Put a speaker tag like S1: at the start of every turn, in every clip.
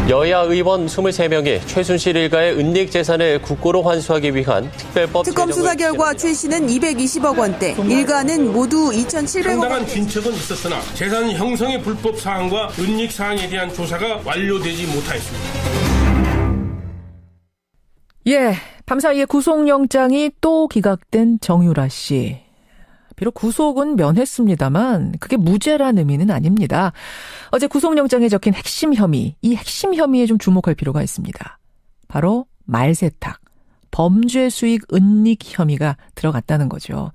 S1: 여야 의원 23명이 최순실 일가의 은닉 재산을 국고로 환수하기 위한 특별법
S2: 특검 수사 결과 최 씨는 220억 원대, 일가는 모두 2,700억
S3: 상당한
S2: 원대.
S3: 진척은 있었으나 재산 형성의 불법 사항과 은닉 사항에 대한 조사가 완료되지 못하였습니다.
S4: 예, 밤사이에 구속영장이 또 기각된 정유라 씨. 비록 구속은 면했습니다만 그게 무죄란 의미는 아닙니다. 어제 구속영장에 적힌 핵심 혐의, 이 핵심 혐의에 좀 주목할 필요가 있습니다. 바로 말세탁, 범죄 수익 은닉 혐의가 들어갔다는 거죠.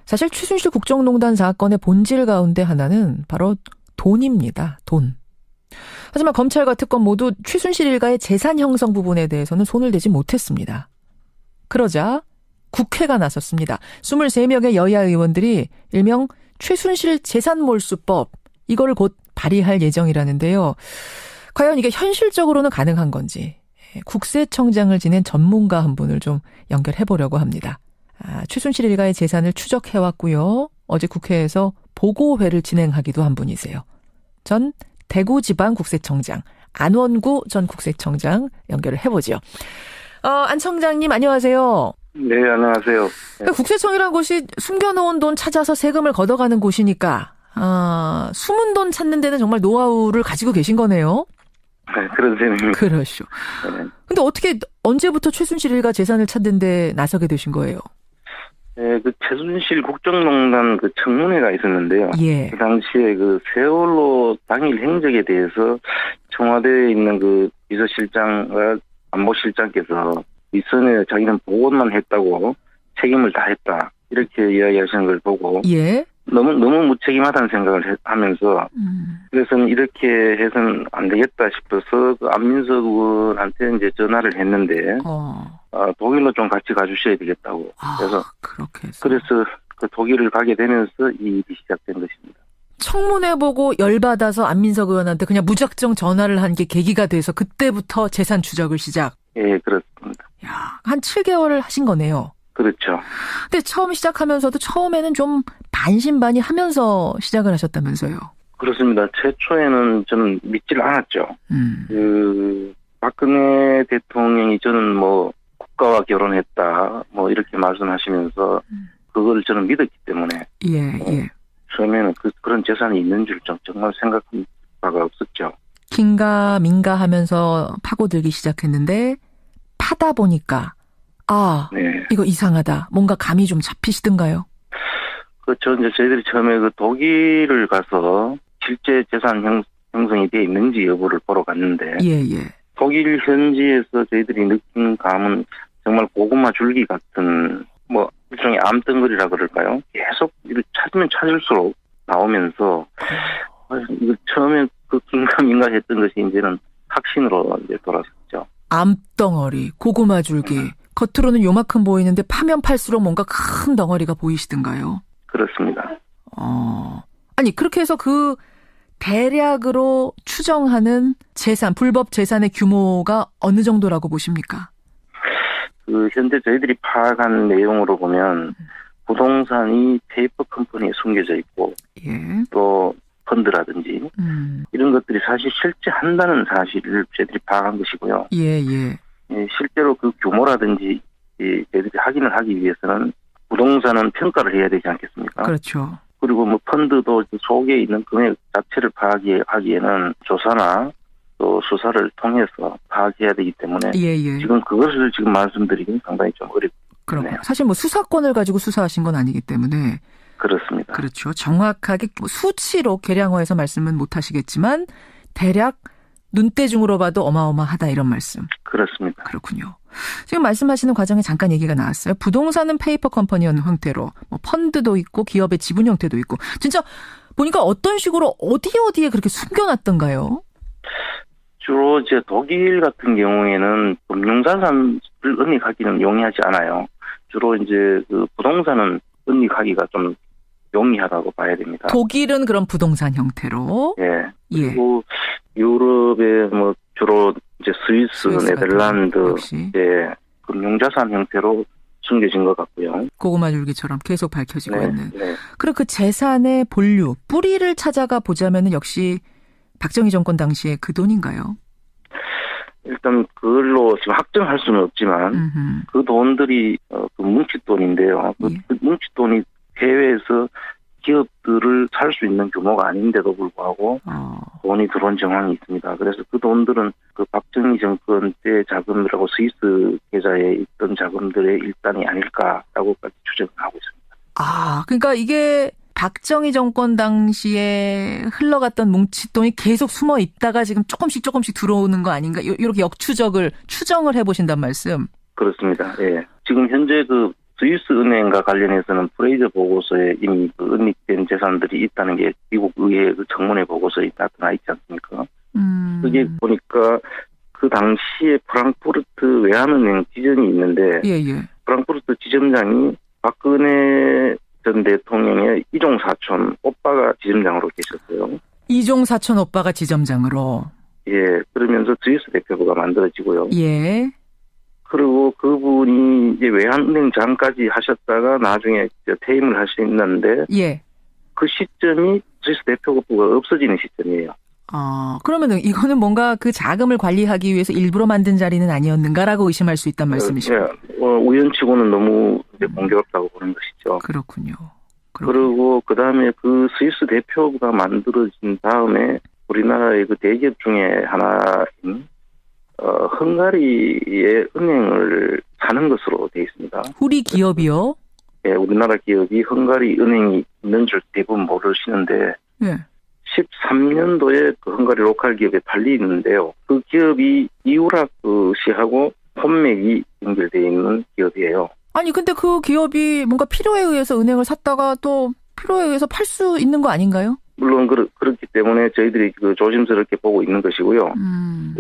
S4: 사실 최순실 국정농단 사건의 본질 가운데 하나는 바로 돈입니다. 돈. 하지만 검찰과 특검 모두 최순실 일가의 재산 형성 부분에 대해서는 손을 대지 못했습니다. 그러자 국회가 나섰습니다. 23명의 여야 의원들이 일명 최순실 재산몰수법, 이거를 곧 발의할 예정이라는데요. 과연 이게 현실적으로는 가능한 건지 국세청장을 지낸 전문가 한 분을 좀 연결해보려고 합니다. 최순실 일가의 재산을 추적해왔고요. 어제 국회에서 보고회를 진행하기도 한 분이세요. 전 대구지방국세청장 안원구 전 국세청장 연결을 해보죠. 안 청장님 안녕하세요.
S5: 네, 안녕하세요.
S4: 그러니까 국세청이라는 곳이 숨겨놓은 돈 찾아서 세금을 걷어가는 곳이니까 숨은 돈 찾는 데는 정말 노하우를 가지고 계신 거네요.
S5: 네, 그런 셈입니다.
S4: 그렇죠.
S5: 네.
S4: 근데 어떻게 언제부터 최순실 일가 재산을 찾는 데 나서게 되신 거예요?
S5: 네, 그 최순실 국정농단 그 청문회가 있었는데요.
S4: 예.
S5: 그 당시에 그 세월호 당일 행적에 대해서 청와대에 있는 그 비서실장과 안보실장께서 윗선에 자기는 보고만 했다고 책임을 다했다 이렇게 이야기하시는 걸 보고
S4: 예.
S5: 너무 무책임하다는 생각을 하면서 그래서는 이렇게 해서는 안 되겠다 싶어서 그 안민석 의원한테 이제 전화를 했는데 독일로 좀 같이 가주셔야 되겠다고 그래서 그래서 그 독일을 가게 되면서 이 일이 시작된 것입니다.
S4: 청문회 보고 열받아서 안민석 의원한테 그냥 무작정 전화를 한 게 계기가 돼서 그때부터 재산 추적을 시작.
S5: 예, 그렇습니다.
S4: 야, 한 7개월을 하신 거네요.
S5: 그렇죠.
S4: 근데 처음 시작하면서도 처음에는 좀 반신반의하면서 시작을 하셨다면서요?
S5: 그렇습니다. 최초에는 저는 믿지를 않았죠. 그 박근혜 대통령이 저는 뭐 국가와 결혼했다 뭐 이렇게 말씀하시면서 그걸 저는 믿었기 때문에
S4: 예.
S5: 처음에는 그런 재산이 있는 줄 정말 생각한 바가 없었죠.
S4: 긴가민가 하면서 파고들기 시작했는데 파다 보니까
S5: 네.
S4: 이거 이상하다. 뭔가 감이 좀 잡히시던가요?
S5: 저희들이 처음에 그 독일을 가서 실제 재산 형성이 되어 있는지 여부를 보러 갔는데
S4: 예.
S5: 독일 현지에서 저희들이 느낀 감은 정말 고구마 줄기 같은 뭐 일종의 암덩어리라 그럴까요? 계속 이렇게 찾으면 찾을수록 나오면서 이거 처음에 그 긴가민가 했던 것이 이제는 확신으로 이제 돌아섰죠.
S4: 암덩어리, 고구마 줄기. 겉으로는 요만큼 보이는데 파면 팔수록 뭔가 큰 덩어리가 보이시던가요?
S5: 그렇습니다.
S4: 아니 그렇게 해서 그 대략으로 추정하는 재산, 불법 재산의 규모가 어느 정도라고 보십니까? 그
S5: 현재 저희들이 파악한 내용으로 보면 부동산이 페이퍼 컴퍼니에 숨겨져 있고 또 펀드라든지 이런 것들이 사실 실제 한다는 사실을 저희들이 파악한 것이고요. 실제로 그 규모라든지 저희들이 확인을 하기 위해서는 부동산은 평가를 해야 되지 않겠습니까?
S4: 그렇죠.
S5: 그리고 뭐 펀드도 속에 있는 금액 자체를 파악하기에는 조사나 또 수사를 통해서 파악해야 되기 때문에 지금 그것을 지금 말씀드리기는 상당히 좀 어렵네요.
S4: 사실 뭐 수사권을 가지고 수사하신 건 아니기 때문에
S5: 그렇습니다.
S4: 그렇죠. 정확하게 수치로 계량화해서 말씀은 못 하시겠지만 대략 눈대중으로 봐도 어마어마하다 이런 말씀.
S5: 그렇습니다.
S4: 그렇군요. 지금 말씀하시는 과정에 잠깐 얘기가 나왔어요. 부동산은 페이퍼 컴퍼니 형태로 뭐 펀드도 있고 기업의 지분 형태도 있고 진짜 보니까 어떤 식으로 어디에 그렇게 숨겨놨던가요?
S5: 주로 이제 독일 같은 경우에는 금융자산을 은닉하기는 용이하지 않아요. 주로 이제 그 부동산은 은닉하기가 좀 용이하다고 봐야 됩니다.
S4: 독일은 그런 부동산 형태로.
S5: 그리고 유럽의 뭐 주로 이제 스위스 네덜란드 금융자산 형태로 숨겨진 것 같고요.
S4: 고구마 줄기처럼 계속 밝혀지고 있는. 그리고 그 재산의 본류, 뿌리를 찾아가 보자면은 역시 박정희 정권 당시에 그 돈인가요?
S5: 일단 그걸로 지금 확정할 수는 없지만 그 돈들이 그 뭉칫돈인데요. 그 뭉칫돈이 해외에서 기업들을 살 수 있는 규모가 아닌데도 불구하고 돈이 들어온 정황이 있습니다. 그래서 그 돈들은 그 박정희 정권 때 자금이라고 스위스 계좌에 있던 자금들의 일단이 아닐까라고까지 추정을 하고 있습니다.
S4: 아, 그러니까 이게 박정희 정권 당시에 흘러갔던 뭉칫돈이 계속 숨어 있다가 지금 조금씩 들어오는 거 아닌가? 이렇게 추정을 해보신단 말씀.
S5: 그렇습니다. 예. 지금 현재 그 스위스 은행과 관련해서는 프레이저 보고서에 이미 그 은닉된 재산들이 있다는 게 미국 의회 그 청문회 보고서에 나타나 있지 않습니까? 그게 보니까 그 당시에 프랑크푸르트 외환은행 지점이 있는데 프랑크푸르트 지점장이 박근혜 전 대통령의 이종 사촌 오빠가 지점장으로 계셨어요.
S4: 이종 사촌 오빠가 지점장으로.
S5: 예, 그러면서 스위스 대표부가 만들어지고요.
S4: 예.
S5: 그리고 그분이 이제 외환은행장까지 하셨다가 나중에 퇴임을 하셨는데,
S4: 예.
S5: 그 시점이 스위스 대표부가 없어지는 시점이에요.
S4: 그러면은 이거는 뭔가 그 자금을 관리하기 위해서 일부러 만든 자리는 아니었는가라고 의심할 수 있단 말씀이시죠?
S5: 네, 우연치고는 너무 이제 공교롭다고 보는 것이죠.
S4: 그렇군요.
S5: 그리고 그 다음에 그 스위스 대표부가 만들어진 다음에 우리나라의 그 대기업 중에 하나인 헝가리의 은행을 사는 것으로 되어 있습니다.
S4: 우리 기업이요?
S5: 네, 우리나라 기업이 헝가리 은행이 있는 줄 대부분 모르시는데,
S4: 네.
S5: 13년도에 그 헝가리 로컬 기업에 팔리는데요. 그 기업이 이우라크시하고 혼맥이 연결되어 있는 기업이에요.
S4: 아니 근데 그 기업이 뭔가 필요에 의해서 은행을 샀다가 또 필요에 의해서 팔 수 있는 거 아닌가요?
S5: 물론 그렇기 때문에 저희들이 그 조심스럽게 보고 있는 것이고요.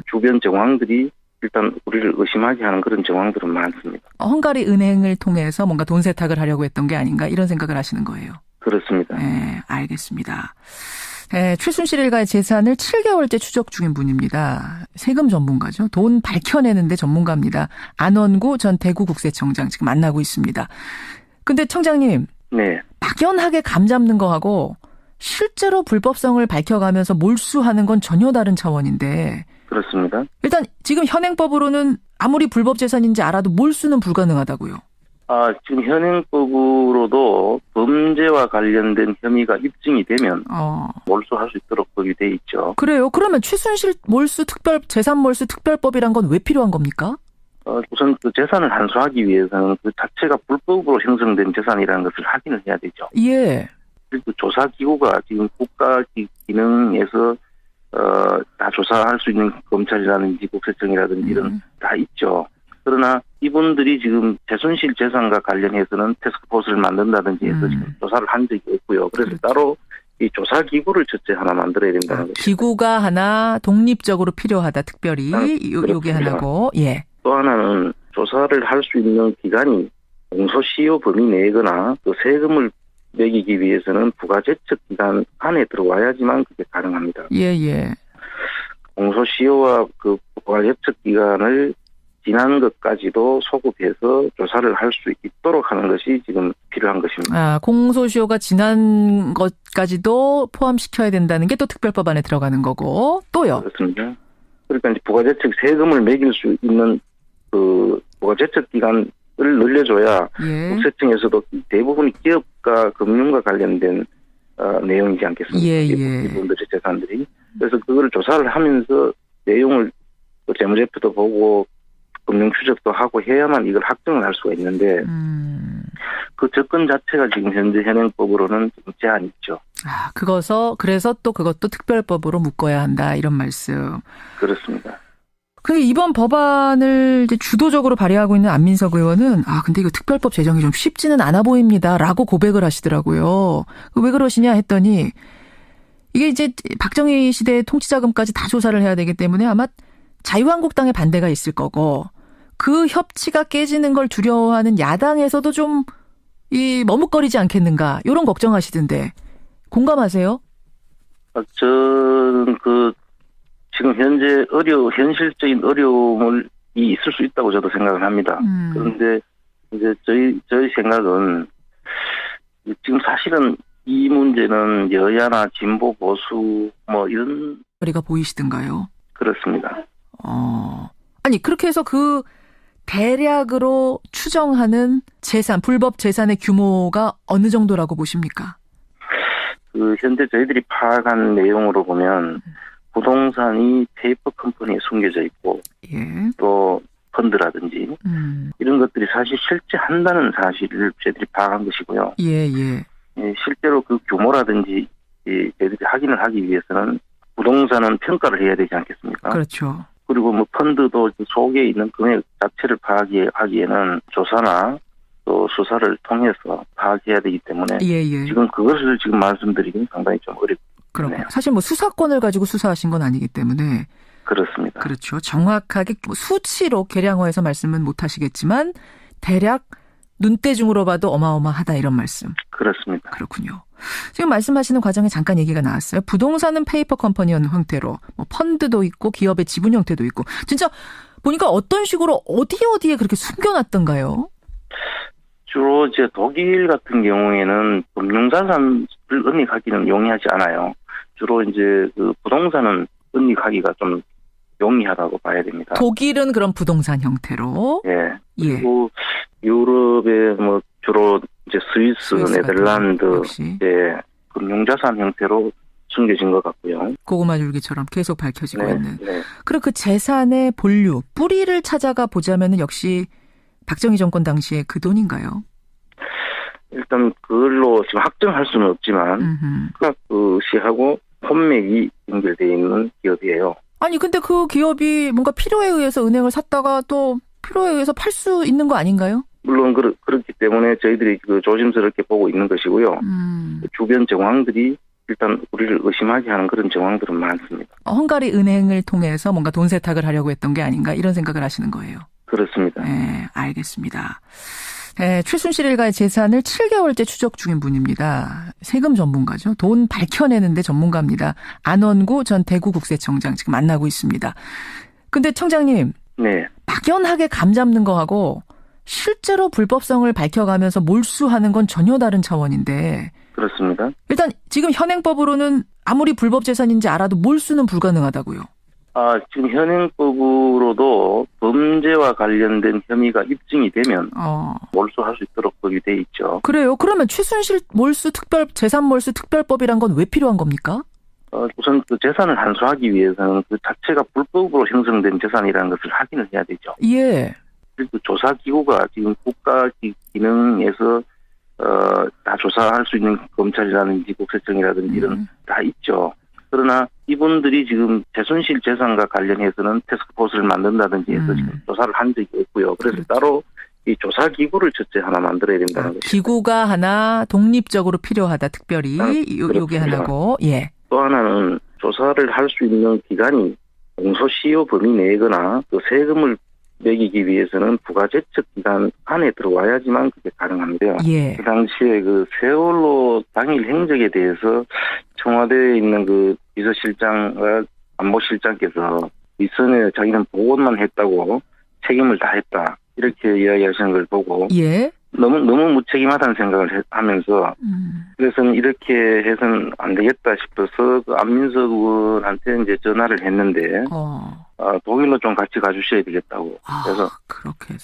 S5: 주변 정황들이 일단 우리를 의심하게 하는 그런 정황들은 많습니다.
S4: 헝가리 은행을 통해서 뭔가 돈 세탁을 하려고 했던 게 아닌가 이런 생각을 하시는 거예요.
S5: 그렇습니다.
S4: 네, 알겠습니다. 네, 최순실 일가의 재산을 7개월째 추적 중인 분입니다. 세금 전문가죠. 돈 밝혀내는데 전문가입니다. 안원구 전 대구국세청장 지금 만나고 있습니다. 근데 청장님.
S5: 네.
S4: 막연하게 감잡는 거하고 실제로 불법성을 밝혀가면서 몰수하는 건 전혀 다른 차원인데.
S5: 그렇습니다.
S4: 일단 지금 현행법으로는 아무리 불법 재산인지 알아도 몰수는 불가능하다고요.
S5: 지금 현행법으로도 범죄와 관련된 혐의가 입증이 되면 몰수할 수 있도록 법이 돼 있죠.
S4: 그래요? 그러면 최순실 재산 몰수 특별법이란 건 왜 필요한 겁니까?
S5: 우선 그 재산을 한수하기 위해서는 그 자체가 불법으로 형성된 재산이라는 것을 확인을 해야 되죠.
S4: 예.
S5: 그리고 조사기구가 지금 국가 기능에서 다 조사할 수 있는 검찰이라든지 국세청이라든지 이런 다 있죠. 그러나 이분들이 지금 최순실 재산과 관련해서는 태스크포스를 만든다든지 해서 지금 조사를 한 적이 없고요. 그래서 따로 이 조사기구를 첫째 하나 만들어야 된다는 거죠.
S4: 기구가 하나 독립적으로 필요하다, 특별히. 요게 하나고, 예.
S5: 또 하나는 조사를 할 수 있는 기관이 공소시효 범위 내거나 또 세금을 매기기 위해서는 부가제척 기간 안에 들어와야지만 그게 가능합니다.
S4: 예.
S5: 공소시효와 그 부가제척 기간을 지난 것까지도 소급해서 조사를 할 수 있도록 하는 것이 지금 필요한 것입니다.
S4: 공소시효가 지난 것까지도 포함시켜야 된다는 게 또 특별법 안에 들어가는 거고, 또요?
S5: 그렇습니다. 그러니까 이제 부가제척 세금을 매길 수 있는 그 부가제척 기간을 늘려줘야 국세청에서도 대부분이 기업과 금융과 관련된 내용이지 않겠습니까? 이분들의 재산들이. 그래서 그걸 조사를 하면서 내용을 재무제표도 보고 금융추적도 하고 해야만 이걸 확정을 할 수가 있는데 그 접근 자체가 지금 현재 현행법으로는 좀 제한이 있죠.
S4: 그래서 또 그것도 특별법으로 묶어야 한다 이런 말씀.
S5: 그렇습니다.
S4: 근데 이번 법안을 이제 주도적으로 발의하고 있는 안민석 의원은 근데 이거 특별법 제정이 좀 쉽지는 않아 보입니다라고 고백을 하시더라고요. 왜 그러시냐 했더니 이게 이제 박정희 시대의 통치자금까지 다 조사를 해야 되기 때문에 아마 자유한국당의 반대가 있을 거고 그 협치가 깨지는 걸 두려워하는 야당에서도 좀 머뭇거리지 않겠는가 이런 걱정하시던데 공감하세요?
S5: 저는 지금 현재 현실적인 어려움이 있을 수 있다고 저도 생각을 합니다. 그런데 이제 저희 생각은 지금 사실은 이 문제는 여야나 진보 보수 이런
S4: 거리가 보이시던가요?
S5: 그렇습니다.
S4: 아니, 그렇게 해서 그 대략으로 추정하는 재산, 불법 재산의 규모가 어느 정도라고 보십니까?
S5: 현재 저희들이 파악한 내용으로 보면 부동산이 페이퍼 컴퍼니에 숨겨져 있고 또 펀드라든지 이런 것들이 사실 실제한다는 사실을 저희들이 파악한 것이고요. 실제로 그 규모라든지 저희들이 확인을 하기 위해서는 부동산은 평가를 해야 되지 않겠습니까?
S4: 그렇죠.
S5: 그리고 뭐 펀드도 속에 있는 금액 자체를 파악하기에는 조사나 또 수사를 통해서 파악해야 되기 때문에 지금 그것을 지금 말씀드리기는 상당히 좀 어렵네요.
S4: 사실 뭐 수사권을 가지고 수사하신 건 아니기 때문에
S5: 그렇습니다.
S4: 그렇죠. 정확하게 수치로 계량화해서 말씀은 못 하시겠지만 대략 눈대중으로 봐도 어마어마하다 이런 말씀.
S5: 그렇습니다.
S4: 그렇군요. 지금 말씀하시는 과정에 잠깐 얘기가 나왔어요. 부동산은 페이퍼 컴퍼니 형태로 뭐 펀드도 있고 기업의 지분 형태도 있고 진짜 보니까 어떤 식으로 어디에 그렇게 숨겨놨던가요?
S5: 주로 이제 독일 같은 경우에는 금융자산을 은닉하기는 용이하지 않아요. 주로 이제 그 부동산은 은닉하기가 좀 용이하다고 봐야 됩니다.
S4: 독일은 그런 부동산 형태로.
S5: 그리고 유럽의 뭐 주로 이제 스위스 네덜란드 금융자산 형태로 숨겨진 것 같고요.
S4: 고구마 줄기처럼 계속 밝혀지고 있는. 그리고 그 재산의 본류, 뿌리를 찾아가 보자면은 역시 박정희 정권 당시에 그 돈인가요?
S5: 일단 그걸로 지금 확정할 수는 없지만 시하고 혼맥이 연결되어 있는 기업이에요.
S4: 아니 근데 그 기업이 뭔가 필요에 의해서 은행을 샀다가 또 필요에 의해서 팔 수 있는 거 아닌가요?
S5: 물론 그렇기 때문에 저희들이 조심스럽게 보고 있는 것이고요. 주변 정황들이 일단 우리를 의심하게 하는 그런 정황들은 많습니다.
S4: 헝가리 은행을 통해서 뭔가 돈 세탁을 하려고 했던 게 아닌가 이런 생각을 하시는 거예요.
S5: 그렇습니다.
S4: 네, 알겠습니다. 최순실 일가의 재산을 7개월째 추적 중인 분입니다. 세금 전문가죠. 돈 밝혀내는데 전문가입니다. 안원구 전 대구국세청장 지금 만나고 있습니다. 근데 청장님. 막연하게 감 잡는 거하고 실제로 불법성을 밝혀가면서 몰수하는 건 전혀 다른 차원인데.
S5: 그렇습니다.
S4: 일단 지금 현행법으로는 아무리 불법 재산인지 알아도 몰수는 불가능하다고요.
S5: 지금 현행법으로도 범죄와 관련된 혐의가 입증이 되면 몰수할 수 있도록 법이 돼 있죠.
S4: 그래요? 그러면 최순실 재산 몰수 특별법이란 건 왜 필요한 겁니까?
S5: 우선 그 재산을 한수하기 위해서는 그 자체가 불법으로 형성된 재산이라는 것을 확인을 해야 되죠. 그리고 조사기구가 지금 국가 기능에서 다 조사할 수 있는 검찰이라든지 국세청이라든지 이런 다 있죠. 그러나 이분들이 지금 최순실 재산과 관련해서는 태스크포스를 만든다든지 해서 지금 조사를 한 적이 없고요. 그래서 따로 이 조사기구를 첫째 하나 만들어야 된다는 거죠.
S4: 기구가 하나 독립적으로 필요하다. 특별히 요게 하나고.
S5: 또 하나는 조사를 할 수 있는 기관이 공소시효 범위 내거나 또 세금을 매기기 위해서는 부가제척 기간 안에 들어와야지만 그게 가능한데요. 그 당시에 그 세월호 당일 행적에 대해서 청와대에 있는 그 비서실장과 안보실장께서 윗선에 자기는 보고만 했다고 책임을 다했다 이렇게 이야기하시는 걸 보고 너무 무책임하다는 생각을 하면서 그래서는 이렇게 해서는 안 되겠다 싶어서 그 안민석 의원한테 이제 전화를 했는데 독일로 좀 같이 가주셔야 되겠다고.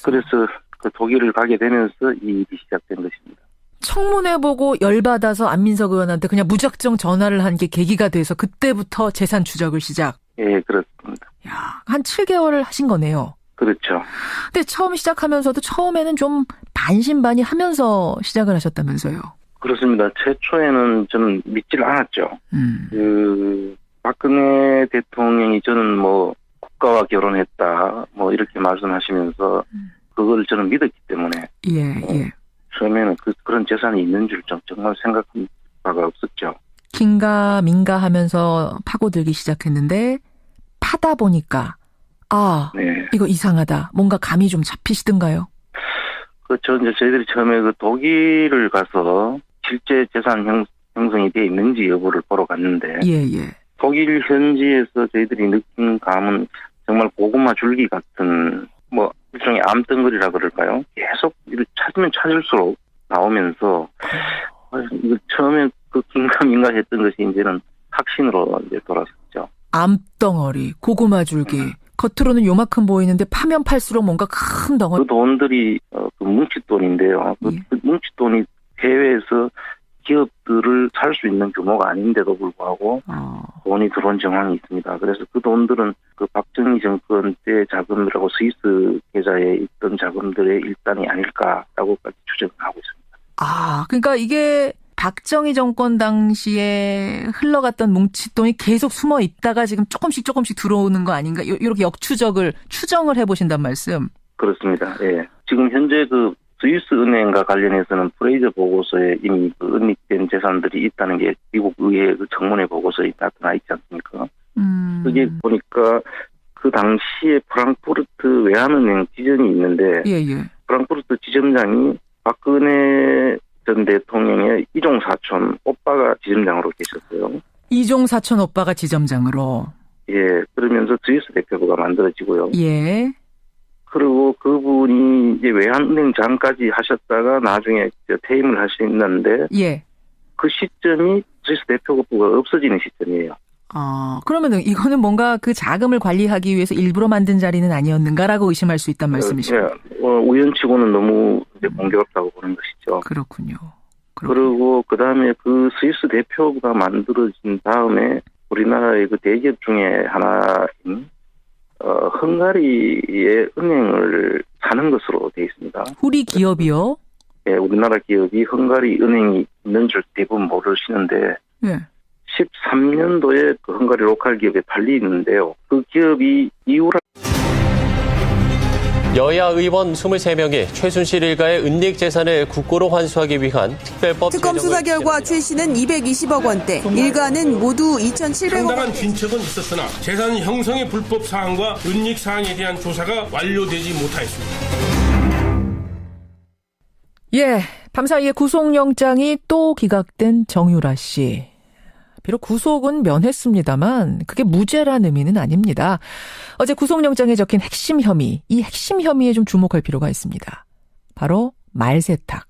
S5: 그래서 그 독일을 가게 되면서 이 일이 시작된 것입니다.
S4: 청문회 보고 열받아서 안민석 의원한테 그냥 무작정 전화를 한 게 계기가 돼서 그때부터 재산 추적을 시작.
S5: 그렇습니다.
S4: 한 7개월을 하신 거네요.
S5: 그렇죠.
S4: 근데 처음 시작하면서도 처음에는 좀 반신반의하면서 시작을 하셨다면서요.
S5: 그렇습니다. 최초에는 저는 믿지를 않았죠. 박근혜 대통령이 저는 뭐 국가와 결혼했다 뭐 이렇게 말씀하시면서 그걸 저는 믿었기 때문에 처음에는 그런 재산이 있는 줄 정말 생각한 바가 없었죠.
S4: 긴가민가 하면서 파고들기 시작했는데 파다 보니까 이거 이상하다. 뭔가 감이 좀 잡히시던가요?
S5: 저희들이 처음에 그 독일을 가서 실제 재산 형성이 되어 있는지 여부를 보러 갔는데 독일 현지에서 저희들이 느낀 감은 정말 고구마 줄기 같은 뭐 일종의 암덩어리라 그럴까요? 계속 찾으면 찾을수록 나오면서 이거 처음에 그 긴가민가 했던 것이 이제는 확신으로 이제 돌아섰죠.
S4: 암덩어리, 고구마 줄기. 겉으로는 요만큼 보이는데 파면 팔수록 뭔가 큰 덩어리.
S5: 그 돈들이 그 뭉칫돈인데요.
S4: 예.
S5: 그 뭉칫돈이 해외에서 기업들을 살 수 있는 규모가 아닌데도 불구하고 돈이 들어온 정황이 있습니다. 그래서 그 돈들은 그 박정희 정권 때 자금이라고 스위스 계좌에 있던 자금들의 일단이 아닐까라고까지 추정을 하고 있습니다.
S4: 그러니까 이게 박정희 정권 당시에 흘러갔던 뭉칫돈이 계속 숨어 있다가 지금 조금씩 들어오는 거 아닌가? 이렇게 추정을 해보신단 말씀.
S5: 그렇습니다. 예. 지금 현재 그 스위스 은행과 관련해서는 프레이저 보고서에 이미 그 은닉된 재산들이 있다는 게 미국 의회 그 청문회 보고서에 나타나 있지 않습니까? 그게 보니까 그 당시에 프랑크푸르트 외환은행 지점이 있는데 프랑크푸르트 지점장이 박근혜 전 대통령의 이종 사촌 오빠가 지점장으로 계셨어요.
S4: 이종 사촌 오빠가 지점장으로.
S5: 예, 그러면서 스위스 대표부가 만들어지고요.
S4: 예.
S5: 그리고 그분이 이제 외환은행장까지 하셨다가 나중에 퇴임을 하셨는데,
S4: 예.
S5: 그 시점이 스위스 대표부가 없어지는 시점이에요.
S4: 그러면은 이거는 뭔가 그 자금을 관리하기 위해서 일부러 만든 자리는 아니었는가라고 의심할 수 있단 말씀이시죠?
S5: 예, 우연치고는 너무 이제 공교롭다고 보는 것이죠.
S4: 그렇군요.
S5: 그리고 그 다음에 그 스위스 대표부가 만들어진 다음에 우리나라의 그 대기업 중에 하나인 헝가리의 은행을 사는 것으로 되어 있습니다.
S4: 우리 기업이요?
S5: 예, 우리나라 기업이 헝가리 은행이 있는 줄 대부분 모르시는데,
S4: 예.
S5: 13년도에 그 헝가리 로컬 기업에 팔리는데요. 그 기업이 이후라.
S1: 여야 의원 23명이 최순실 일가의 은닉 재산을 국고로 환수하기 위한 특별법
S2: 특검 수사 결과 최 씨는 220억 원대, 일가는 모두 2,700억
S3: 상당한
S2: 원.
S3: 진척은 있었으나 재산 형성의 불법 사항과 은닉 사항에 대한 조사가 완료되지 못하였습니다.
S4: 예, 밤사이에 구속영장이 또 기각된 정유라 씨. 비록 구속은 면했습니다만 그게 무죄란 의미는 아닙니다. 어제 구속영장에 적힌 핵심 혐의, 이 핵심 혐의에 좀 주목할 필요가 있습니다. 바로 말세탁,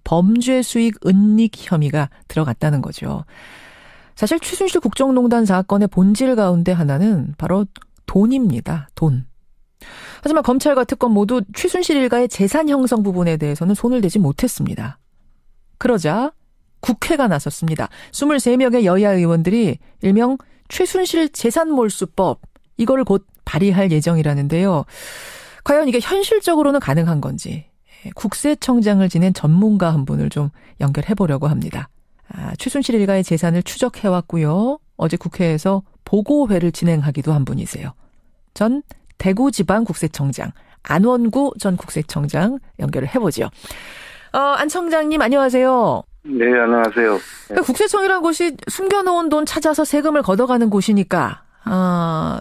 S4: 범죄 수익 은닉 혐의가 들어갔다는 거죠. 사실 최순실 국정농단 사건의 본질 가운데 하나는 바로 돈입니다. 돈. 하지만 검찰과 특검 모두 최순실 일가의 재산 형성 부분에 대해서는 손을 대지 못했습니다. 그러자 국회가 나섰습니다. 23명의 여야 의원들이 일명 최순실 재산몰수법, 이거를 곧 발의할 예정이라는데요. 과연 이게 현실적으로는 가능한 건지 국세청장을 지낸 전문가 한 분을 좀 연결해 보려고 합니다. 최순실 일가의 재산을 추적해왔고요. 어제 국회에서 보고회를 진행하기도 한 분이세요. 전 대구지방국세청장 안원구 전 국세청장 연결을 해보죠. 안 청장님 안녕하세요.
S5: 네, 안녕하세요.
S4: 그러니까 국세청이라는 곳이 숨겨놓은 돈 찾아서 세금을 걷어가는 곳이니까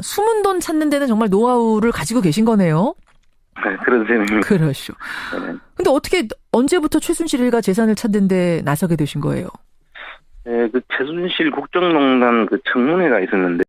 S4: 숨은 돈 찾는 데는 정말 노하우를 가지고 계신 거네요.
S5: 네, 그런 셈입니다.
S4: 그렇죠.
S5: 네.
S4: 근데 어떻게 언제부터 최순실 일가 재산을 찾는 데 나서게 되신 거예요?
S5: 네, 그 최순실 국정농단 그 청문회가 있었는데